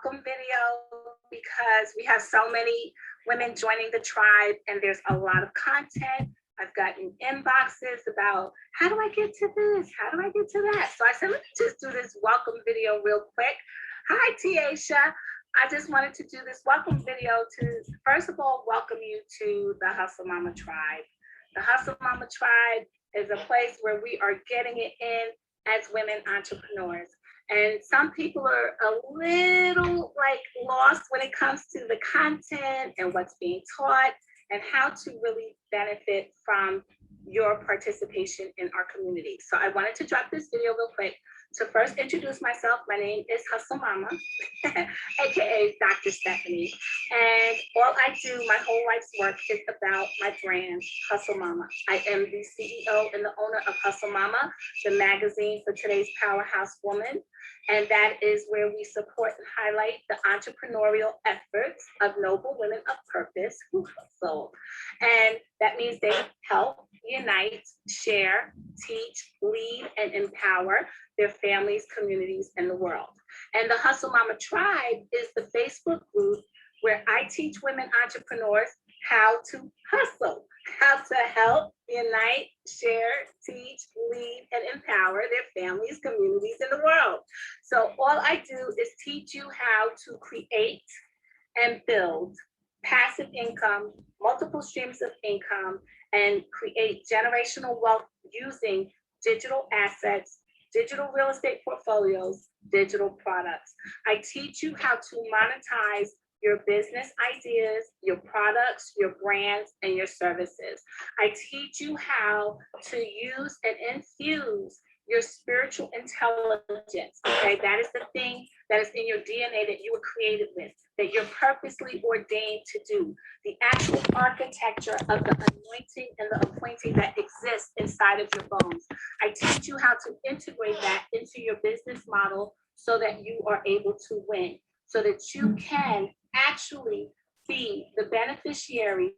welcome video because we have so many women joining the tribe and there's a lot of content. I've gotten inboxes about how do I get to this? How do I get to that? So I said, let me just do this welcome video real quick. Hi, Tiasha. I just wanted to do this welcome video to, first of all, welcome you to the Hustle Mama Tribe. The Hustle Mama Tribe is a place where we are getting it in as women entrepreneurs. And some people are a little like lost when it comes to the content and what's being taught and how to really benefit from your participation in our community. So I wanted to drop this video real quick to first introduce myself. My name is Hustle Mama, AKA Dr. Stefany. And all I do, my whole life's work is about my brand, Hustle Mama. I am the CEO and the owner of Hustle Mama, the magazine for today's powerhouse woman. And that is where we support and highlight the entrepreneurial efforts of noble women of purpose who hustle. And that means they help, unite, share, teach, lead, and empower their families, communities, and the world. And the Hustle Mama Tribe is the Facebook group where I teach women entrepreneurs how to hustle, how to help, unite, share, teach, lead, and empower their families, communities, and the world. So all I do is teach you how to create and build passive income, multiple streams of income, and create generational wealth using digital assets, digital real estate portfolios, digital products. I teach you how to monetize your business ideas, your products, your brands, and your services. I teach you how to use and infuse your spiritual intelligence. Okay, that is the thing that is in your DNA that you were created with, that you're purposely ordained to do. The actual architecture of the anointing and the appointing that exists inside of your bones. I teach you how to integrate that into your business model so that you are able to win, so that you can actually be the beneficiary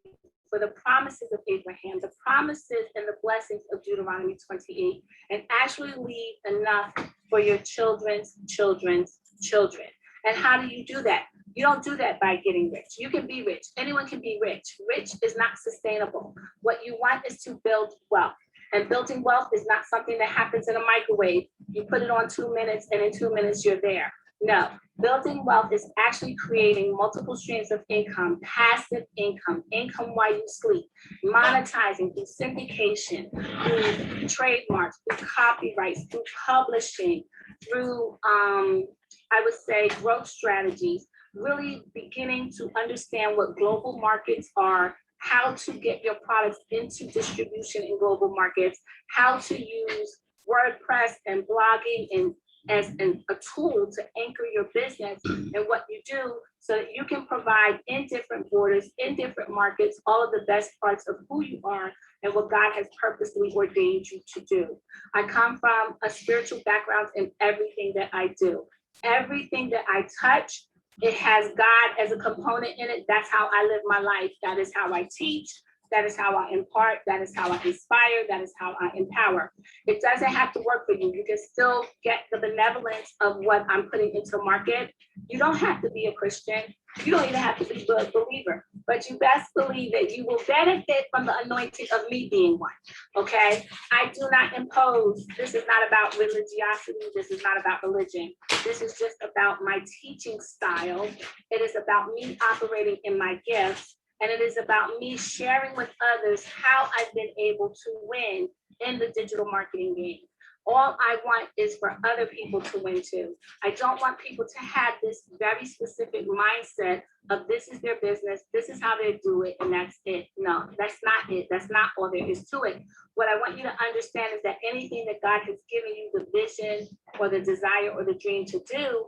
for the promises of Abraham, the promises and the blessings of Deuteronomy 28, and actually leave enough for your children's children's children. And how do you do that? You don't do that by getting rich. You can be rich. Anyone can be rich. Rich is not sustainable. What you want is to build wealth. And building wealth is not something that happens in a microwave. You put it on 2 minutes and in 2 minutes you're there. No, building wealth is actually creating multiple streams of income, passive income, income while you sleep, monetizing through syndication, through trademarks, through copyrights, through publishing, through, I would say, growth strategies, really beginning to understand what global markets are, how to get your products into distribution in global markets, how to use WordPress and blogging and as a tool to anchor your business and what you do so that you can provide in different borders, in different markets, all of the best parts of who you are and what God has purposely ordained you to do. I come from a spiritual background in everything that I do. Everything that I touch, it has God as a component in it. That's how I live my life. That is how I teach. That is how I impart. That is how I inspire. That is how I empower. It doesn't have to work for you. You can still get the benevolence of what I'm putting into market. You don't have to be a Christian. You don't even have to be a believer, but you best believe that you will benefit from the anointing of me being one. Okay. I do not impose. This is not about religiosity. This is not about religion. This is just about my teaching style. It is about me operating in my gifts. And it is about me sharing with others how I've been able to win in the digital marketing game. All I want is for other people to win too. I don't want people to have this very specific mindset of this is their business, this is how they do it, and that's it. No, that's not it. That's not all there is to it. What I want you to understand is that anything that God has given you the vision or the desire or the dream to do,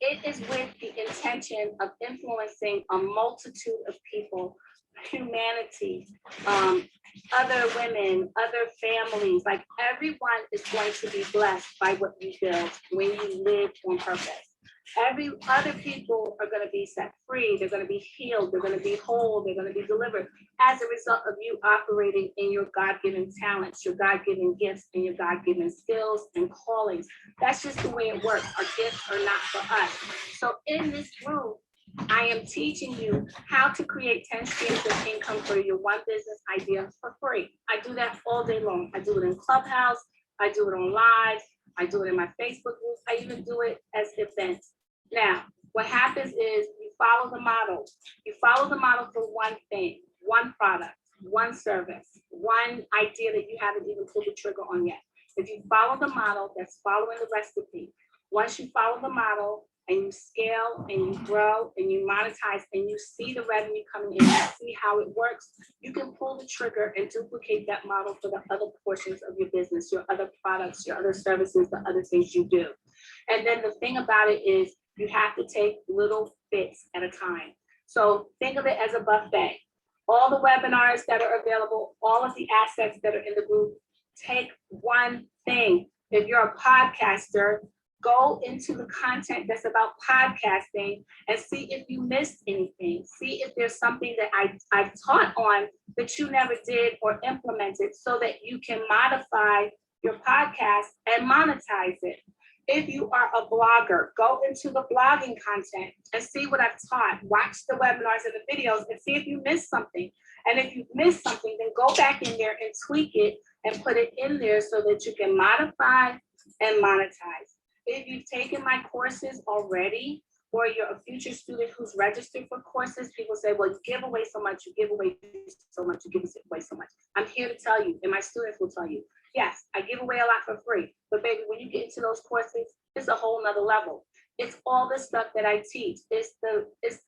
it is with the intention of influencing a multitude of people, humanity, other women, other families, like everyone is going to be blessed by what you build when you live on purpose. Every other people are going to be set free. They're going to be healed. They're going to be whole. They're going to be delivered as a result of you operating in your God-given talents, your God-given gifts, and your God-given skills and callings. That's just the way it works. Our gifts are not for us. So in this group, I am teaching you how to create 10 streams of income for your one business idea for free. I do that all day long. I do it in Clubhouse. I do it on live. I do it in my Facebook group. I even do it as events. Now, what happens is you follow the model. You follow the model for one thing, one product, one service, one idea that you haven't even pulled the trigger on yet. If you follow the model, that's following the recipe. Once you follow the model and you scale and you grow and you monetize and you see the revenue coming in, you see how it works, you can pull the trigger and duplicate that model for the other portions of your business, your other products, your other services, the other things you do. And then the thing about it is you have to take little bits at a time. So think of it as a buffet. All the webinars that are available, all of the assets that are in the group, take one thing. If you're a podcaster, go into the content that's about podcasting and see if you missed anything. See if there's something that I've taught on that you never did or implemented so that you can modify your podcast and monetize it. If you are a blogger, go into the blogging content and see what I've taught. Watch the webinars and the videos and see if you missed something. And if you missed something, then go back in there and tweak it and put it in there so that you can modify and monetize. If you've taken my courses already, or you're a future student who's registered for courses, people say, well, you give away so much, you give away so much, you give away so much. I'm here to tell you, and my students will tell you, yes, I give away a lot for free, but baby, when you get into those courses, it's a whole nother level. It's all the stuff that I teach. It's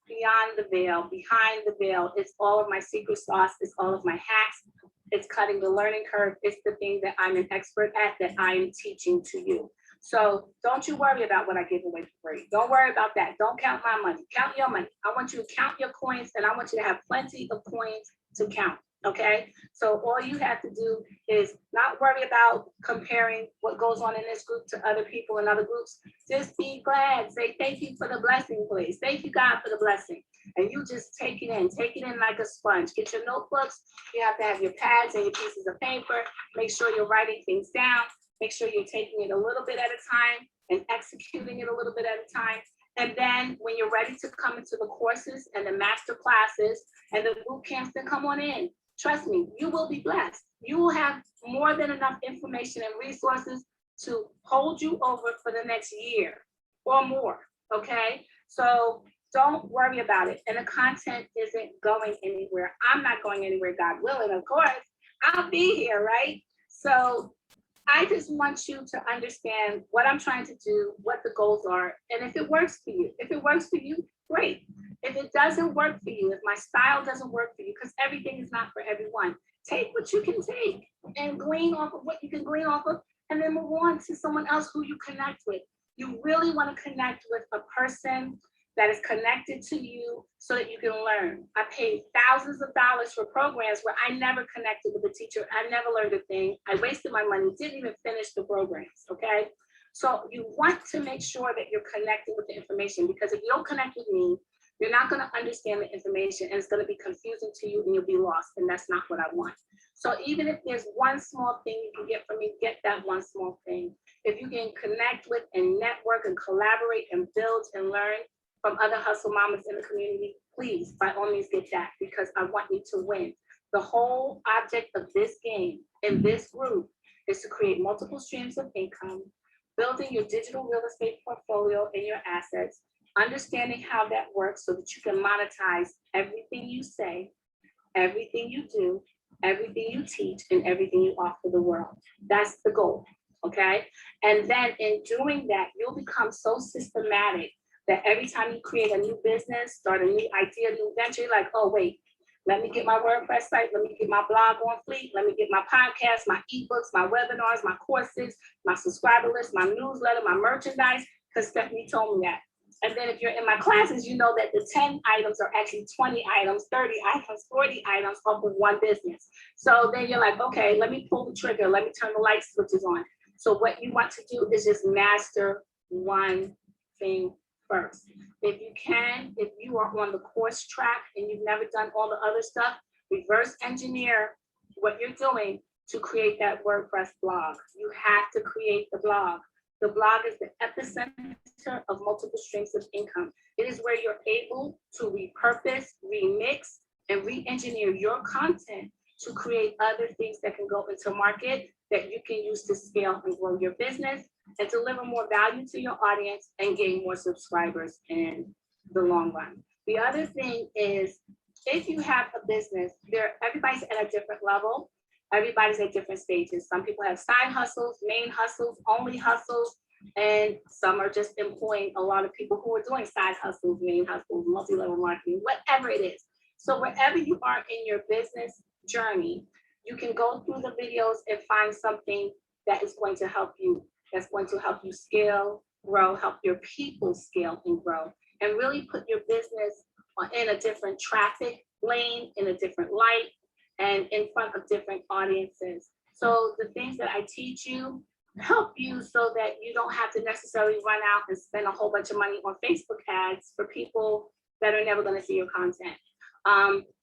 beyond the veil, behind the veil. It's all of my secret sauce. It's all of my hacks. It's cutting the learning curve. It's the thing that I'm an expert at that I am teaching to you. So don't you worry about what I give away for free. Don't worry about that. Don't count my money. Count your money. I want you to count your coins, and I want you to have plenty of coins to count. Okay, so all you have to do is not worry about comparing what goes on in this group to other people in other groups. Just be glad. Say thank you for the blessing, please. Thank you, God, for the blessing. And you just take it in like a sponge. Get your notebooks. You have to have your pads and your pieces of paper. Make sure you're writing things down. Make sure you're taking it a little bit at a time and executing it a little bit at a time. And then when you're ready to come into the courses and the master classes and the boot camps, then come on in. Trust me, you will be blessed. You will have more than enough information and resources to hold you over for the next year or more, okay? So don't worry about it. And the content isn't going anywhere. I'm not going anywhere, God willing, of course. I'll be here, right? So I just want you to understand what I'm trying to do, what the goals are, and if it works for you, great. If it doesn't work for you, if my style doesn't work for you, because everything is not for everyone, take what you can take and glean off of what you can glean off of, and then move on to someone else who you connect with. You really want to connect with a person that is connected to you so that you can learn. I paid thousands of dollars for programs where I never connected with a teacher. I never learned a thing. I wasted my money, didn't even finish the programs, okay? So you want to make sure that you're connecting with the information, because if you don't connect with me, you're not going to understand the information, and it's going to be confusing to you and you'll be lost, and that's not what I want. So even if there's one small thing you can get from me, get that one small thing. If you can connect with and network and collaborate and build and learn from other hustle mamas in the community, please, by all means, get that, because I want you to win. The whole object of this game in this group is to create multiple streams of income, building your digital real estate portfolio and your assets, understanding how that works so that you can monetize everything you say, everything you do, everything you teach, and everything you offer the world. That's the goal, okay? And then in doing that, you'll become so systematic that every time you create a new business, start a new idea, new venture, you're like, oh, wait, let me get my WordPress site, let me get my blog on fleek, let me get my podcast, my ebooks, my webinars, my courses, my subscriber list, my newsletter, my merchandise, because Stefany told me that. And then if you're in my classes, you know that the 10 items are actually 20 items, 30 items, 40 items off of one business. So then you're like, okay, let me pull the trigger, let me turn the light switches on. So what you want to do is just master one thing first. If you can, if you are on the course track and you've never done all the other stuff, reverse engineer what you're doing to create that WordPress blog. You have to create the blog. The blog is the epicenter of multiple streams of income. It is where you're able to repurpose, remix, and re-engineer your content to create other things that can go into market that you can use to scale and grow your business and deliver more value to your audience and gain more subscribers in the long run. The other thing is, if you have a business, everybody's at a different level. Everybody's at different stages. Some people have side hustles, main hustles, only hustles, and some are just employing a lot of people who are doing side hustles, main hustles, multi-level marketing, whatever it is. So wherever you are in your business journey, you can go through the videos and find something that is going to help you, that's going to help you scale, grow, help your people scale and grow, and really put your business in a different traffic lane, in a different light, and in front of different audiences. So the things that I teach you help you so that you don't have to necessarily run out and spend a whole bunch of money on Facebook ads for people that are never going to see your content.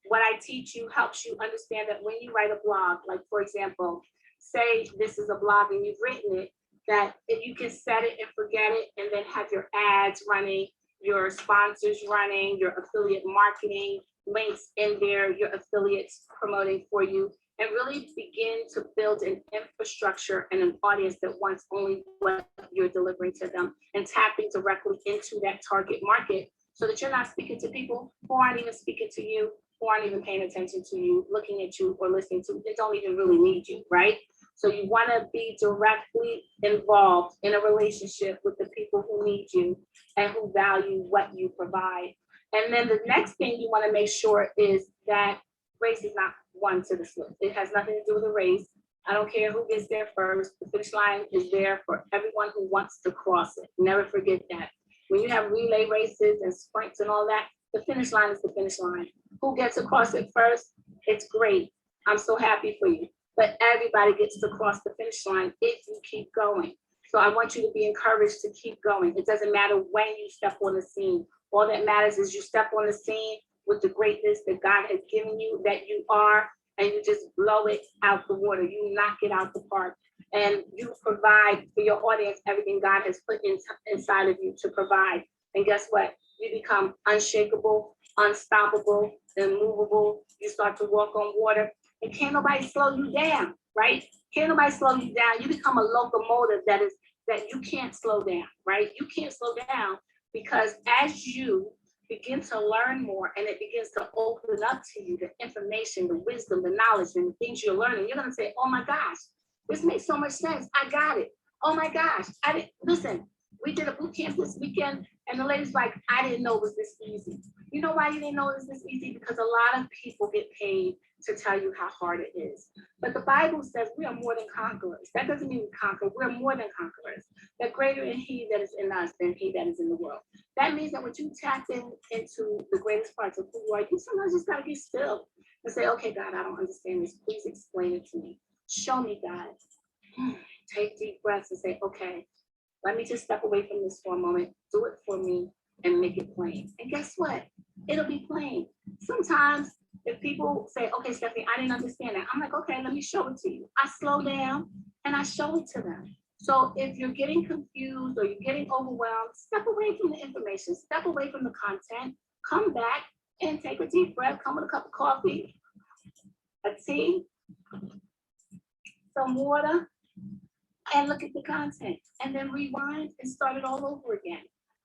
What I teach you helps you understand that when you write a blog, like for example, say this is a blog and you've written it, that if you can set it and forget it and then have your ads running, your sponsors running, your affiliate marketing links in there, your affiliates promoting for you, and really begin to build an infrastructure and an audience that wants only what you're delivering to them and tapping directly into that target market so that you're not speaking to people who aren't even speaking to you, who aren't even paying attention to you, looking at you or listening to you. They don't even really need you, right? So you want to be directly involved in a relationship with the people who need you and who value what you provide. And then the next thing you want to make sure is that race is not won to the swift. It has nothing to do with the race. I don't care who gets there first. The finish line is there for everyone who wants to cross it. Never forget that. When you have relay races and sprints and all that, the finish line is the finish line. Who gets across it first? It's great. I'm so happy for you. But everybody gets to cross the finish line if you keep going. So I want you to be encouraged to keep going. It doesn't matter when you step on the scene. All that matters is you step on the scene with the greatness that God has given you, that you are, and you just blow it out the water. You knock it out the park. And you provide for your audience everything God has put inside of you to provide. And guess what? You become unshakable, unstoppable, immovable. You start to walk on water. And can't nobody slow you down, right? Can't nobody slow you down. You become a locomotive that you can't slow down, right? You can't slow down because as you begin to learn more and it begins to open up to you the information, the wisdom, the knowledge, and the things you're learning, you're gonna say, oh my gosh, this makes so much sense. I got it. Oh my gosh, I didn't listen. We did a boot camp this weekend, and the lady's like, I didn't know it was this easy. You know why you didn't know it was this easy? Because a lot of people get paid to tell you how hard it is. But the Bible says we are more than conquerors. That doesn't mean we conquer. We're more than conquerors. That greater in He that is in us than he that is in the world. That means that when you tap into the greatest parts of who you are, you sometimes just gotta get still and say, okay, God, I don't understand this. Please explain it to me. Show me, God. Take deep breaths and say, okay, let me just step away from this for a moment. Do it for me and make it plain. And guess what? It'll be plain. Sometimes if people say, okay, Stefany, I didn't understand that. I'm like, okay, let me show it to you. I slow down and I show it to them. So if you're getting confused or you're getting overwhelmed, step away from the information, step away from the content, come back and take a deep breath, come with a cup of coffee, a tea, some water, and look at the content, and then rewind and start it all over again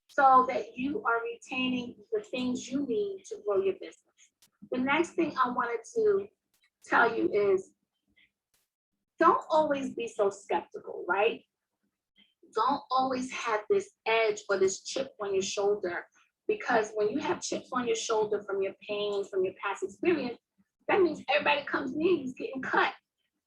so that you are retaining the things you need to grow your business. The next thing I wanted to tell you is don't always be so skeptical, right? Don't always have this edge or this chip on your shoulder, because when you have chips on your shoulder from your pain, from your past experience, that means everybody comes near you is getting cut,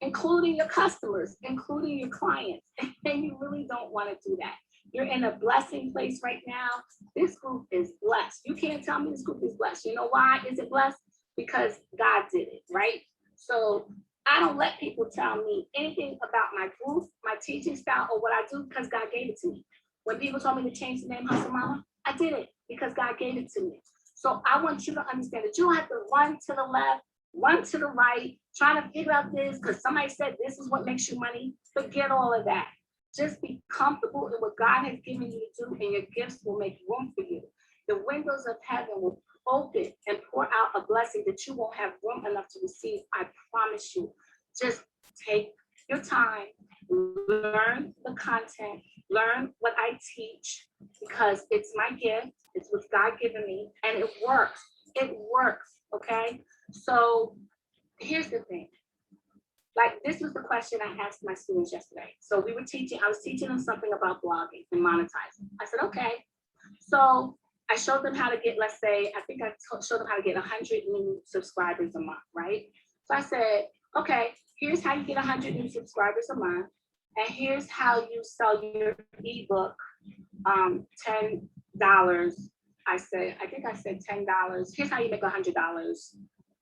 including your customers, including your clients. And you really don't want to do that. You're in a blessing place right now. This group is blessed. You can't tell me this group is blessed. You know why is it blessed? Because God did it, right? So I don't let people tell me anything about my group, my teaching style, or what I do, because God gave it to me. When people told me to change the name Hustle Mama, I did it because God gave it to me. So I want you to understand that you don't have to run to the left, run to the right, trying to figure out this because somebody said this is what makes you money. Forget all of that. Just be comfortable in what God has given you to do, and your gifts will make room for you. The windows of heaven will open and pour out a blessing that you won't have room enough to receive. I promise you. Just take your time, learn the content, learn what I teach because it's my gift. It's what God given me, and it works. It works. Okay. So here's the thing. Like this was the question I asked my students yesterday. So we were teaching, I was teaching them something about blogging and monetizing. I said, okay. So I showed them how to get, let's say, I think I showed them how to get 100 new subscribers a month, right? So I said, okay, here's how you get 100 new subscribers a month. And here's how you sell your ebook, $10. I think I said $10. Here's how you make $100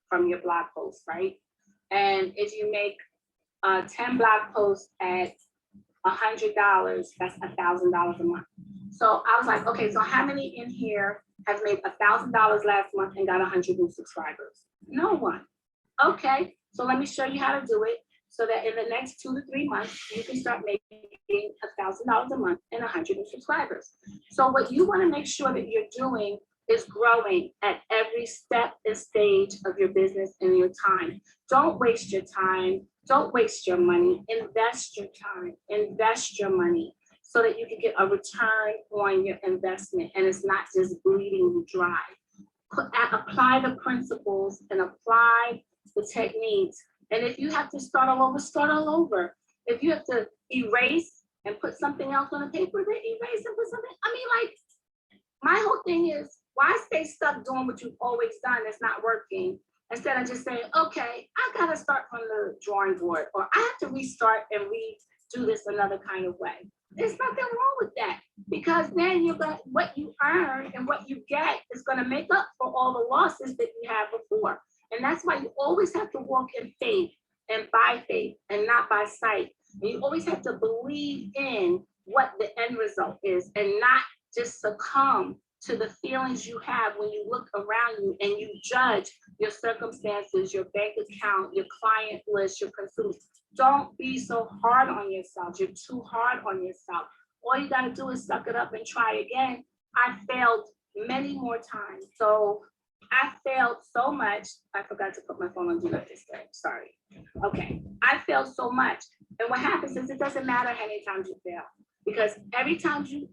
from your blog post, right? And if you make 10 blog posts at $100, that's $1,000 a month. So I was like, okay, so how many in here have made $1,000 last month and got 100 new subscribers? No one. Okay, so let me show you how to do it so that in the next 2 to 3 months, you can start making $1,000 a month and 100 new subscribers. So what you want to make sure that you're doing is growing at every step and stage of your business and your time. Don't waste your time. Don't waste your money. Invest your time. Invest your money so that you can get a return on your investment and it's not just bleeding you dry. Apply the principles and apply the techniques. And if you have to start all over, start all over. If you have to erase and put something else on the paper, then erase and put something. I mean, like, my whole thing is, why stay stuck doing what you've always done that's not working instead of just saying, okay, I gotta start from the drawing board, or I have to restart and redo this another kind of way. There's nothing wrong with that because then you're going what you earn and what you get is going to make up for all the losses that you had before. And that's why you always have to walk in faith and by faith and not by sight. And you always have to believe in what the end result is and not just succumb to the feelings you have when you look around you and you judge your circumstances, your bank account, your client list, your consumers. Don't be so hard on yourself. You're too hard on yourself. All you got to do is suck it up and try again. I failed many more times. So I failed so much. I forgot to put my phone on do not disturb. Sorry. Okay. I failed so much. And what happens is it doesn't matter how many times you fail. Because every time you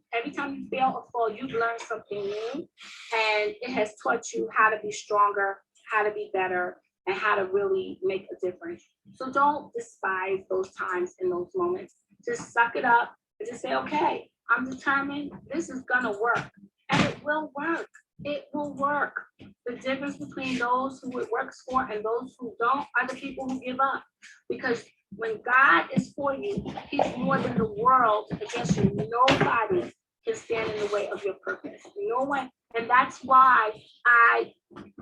fail or fall, you've learned something new, and it has taught you how to be stronger, how to be better, and how to really make a difference. So don't despise those times and those moments. Just suck it up and just say, okay, I'm determined this is gonna work, and it will work. It will work. The difference between those who it works for and those who don't are the people who give up. Because when God is for you, he's more than the world against you. Nobody can stand in the way of your purpose. No one. And that's why I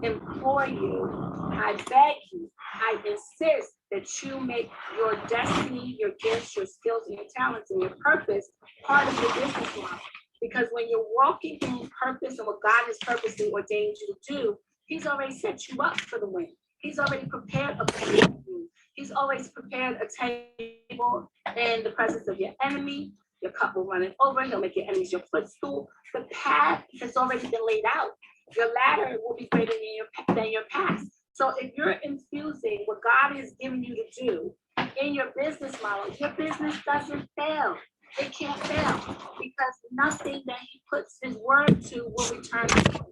implore you, I beg you, I insist that you make your destiny, your gifts, your skills, and your talents, and your purpose part of your business model. Because when you're walking in purpose and what God has purposely ordained you to do, he's already set you up for the win. He's already prepared a place for you. He's always prepared a table in the presence of your enemy. Your cup will run it over. He'll make your enemies your footstool. The path has already been laid out. Your ladder will be greater than your past. So if you're infusing what God is giving you to do in your business model, your business doesn't fail. It can't fail because nothing that he puts his word to will return to him.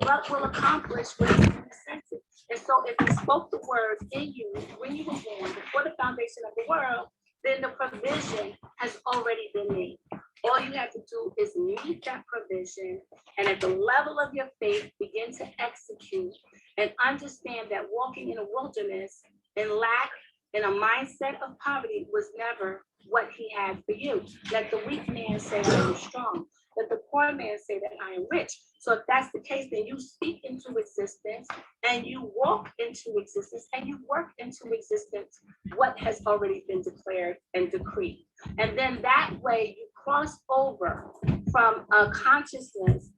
What will accomplish what he sent it. And so if he spoke the word in you when you were born, before the foundation of the world, then the provision has already been made. All you have to do is meet that provision and at the level of your faith, begin to execute and understand that walking in a wilderness in lack, in a mindset of poverty was never what he had for you. Let the weak man say I am strong. Let the poor man say that I am rich. So if that's the case, then you speak into existence and you walk into existence and you work into existence what has already been declared and decreed. And then that way you cross over from a consciousness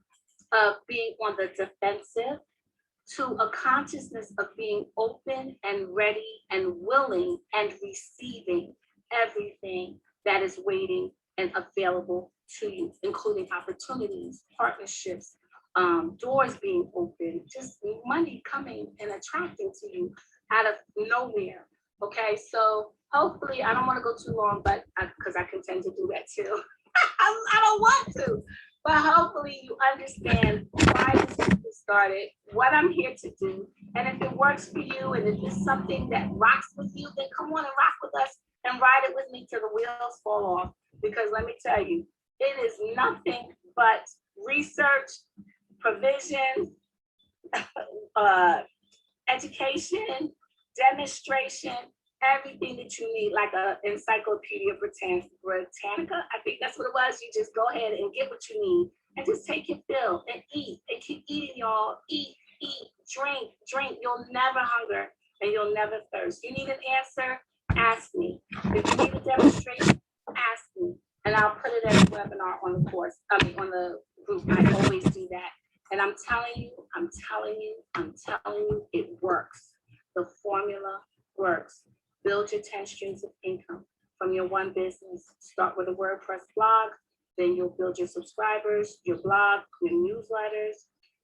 of being on the defensive to a consciousness of being open and ready and willing and receiving everything that is waiting and available to you, including opportunities, partnerships, doors being open, just money coming and attracting to you out of nowhere. Okay, so hopefully, I don't want to go too long, but because I can tend to do that too. I don't want to, but hopefully you understand why this started, what I'm here to do, and if it works for you, and if it's something that rocks with you, then come on and rock with us and ride it with me till the wheels fall off. Because let me tell you, it is nothing but research, provision, education, demonstration, everything that you need, like a Encyclopedia Britannica. I think that's what it was. You just go ahead and get what you need and just take your fill and eat and keep eating, y'all. Eat, drink, drink. You'll never hunger and you'll never thirst. You need an answer? Ask me. If you need a demonstration, ask me. And I'll put it as a webinar on the course, on the group. I always do that. And I'm telling you, it works. The formula works. Build your 10 streams of income from your one business. Start with a WordPress blog, then you'll build your subscribers, your blog, your newsletters,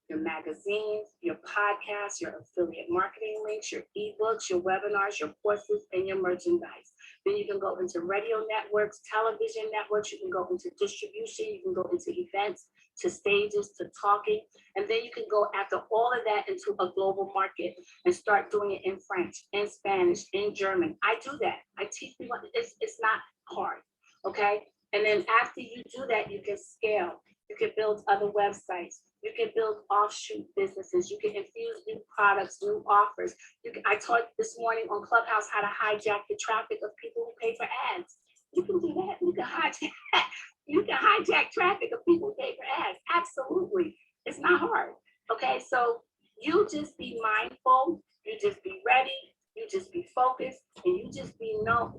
your magazines, your podcasts, your affiliate marketing links, your ebooks, your webinars, your courses, and your merchandise. Then you can go into radio networks, television networks, you can go into distribution, you can go into events, to stages, to talking, and then you can go after all of that into a global market and start doing it in French, in Spanish, in German. I do that. I teach people, it's not hard, okay? And then after you do that, you can scale. You can build other websites. You can build offshoot businesses. You can infuse new products, new offers. I taught this morning on Clubhouse how to hijack the traffic of people who pay for ads. You can do that. You can hijack traffic of people who pay for ads. Absolutely. It's not hard. Okay, so you just be mindful. You just be ready. You just be focused, and you just know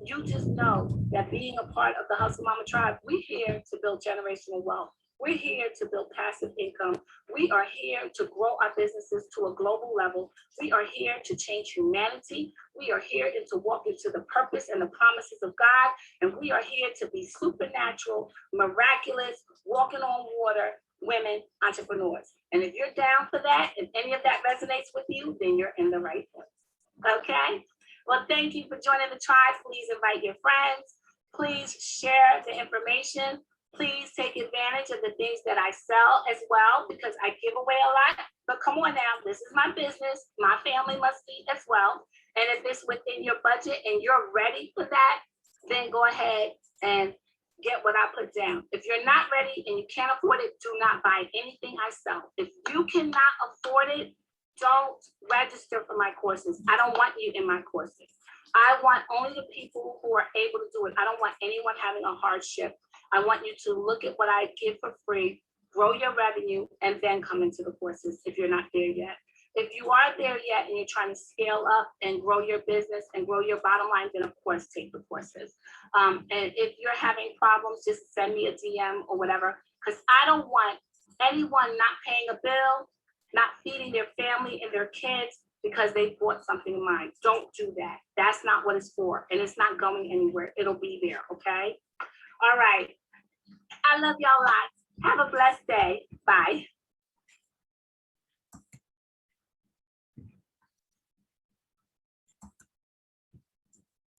that being a part of the Hustle Mama Tribe, we're here to build generational wealth. We're here to build passive income. We are here to grow our businesses to a global level. We are here to change humanity. We are here to walk into the purpose and the promises of God. And we are here to be supernatural, miraculous, walking on water women entrepreneurs. And if you're down for that, and any of that resonates with you, then you're in the right place. Okay? Well, thank you for joining the tribe. Please invite your friends. Please share the information. Please take advantage of the things that I sell as well, because I give away a lot. But come on now, this is my business. My family must eat as well. And if it's within your budget and you're ready for that, then go ahead and get what I put down. If you're not ready and you can't afford it, do not buy anything I sell. If you cannot afford it, don't register for my courses. I don't want you in my courses. I want only the people who are able to do it. I don't want anyone having a hardship. I want you to look at what I give for free, grow your revenue, and then come into the courses if you're not there yet. If you are there yet and you're trying to scale up and grow your business and grow your bottom line, then of course take the courses. And if you're having problems, just send me a DM or whatever, because I don't want anyone not paying a bill, not feeding their family and their kids because they bought something of mine. Don't do that. That's not what it's for. And it's not going anywhere. It'll be there, okay? All right. I love y'all lots. Have a blessed day. Bye.